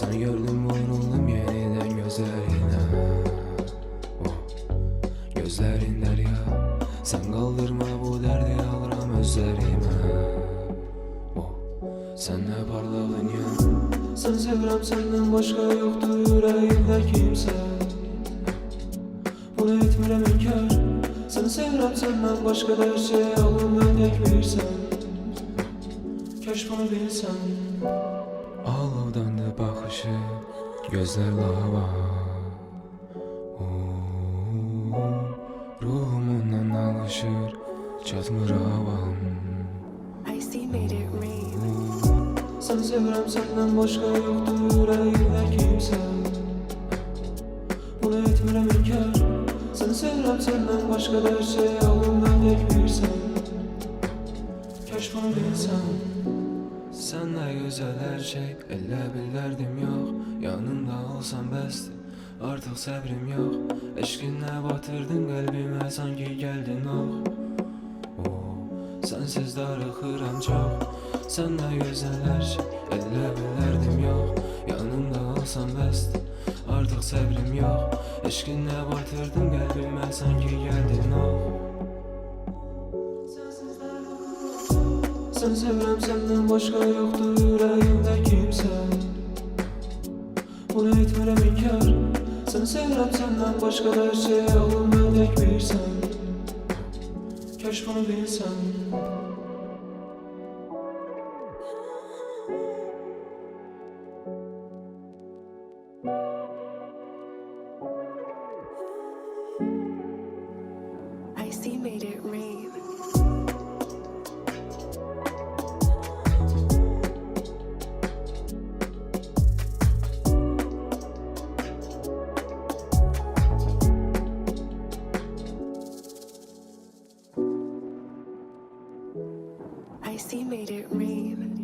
Seni gördüm vuruldum yeniden gözlerine. Oh, gözlerin derya. Sen kaldırma bu derdi alıram özlerime. Oh, sen ne parlağın ya. Sen sevirəm senden başka yoktur yüreğimde kimse. Bunu etmirəm inkar. Sen sevirəm senden başka da her şey alımdan tek bilsen. Keş bunu bilsen. Alovdandı bakışı, gözler lava. Ruhumundan alışır, çatmır havam. Sen sevirəm senden başka yoktur yüreğimde kimse. Bunu etmirəm inkar. Sen sevirəm senden başka da her şey alımdan tek bilsen. Keş bunu bilsen. Sen de güzel her şey, elle bilirdim yok. Yanında olsam bəsdir, artık səbrim yok. Eşkinle batırdın kalbime, sanki geldin sensiz darıxıram çok. Sen de güzel her şey, elle bilirdim yok. Yanında olsam bəsdir, artık səbrim yok. Eşkinle batırdın kalbime, sanki geldin Sen sevirəm senden başka yoktur yüreğimde kimse. Bunu etmirəm inkar. Sen sevirəm senden başka da her şey alımdan tek bilsen. Keş bunu bilsen. Icy made it rain. Icy made it rain.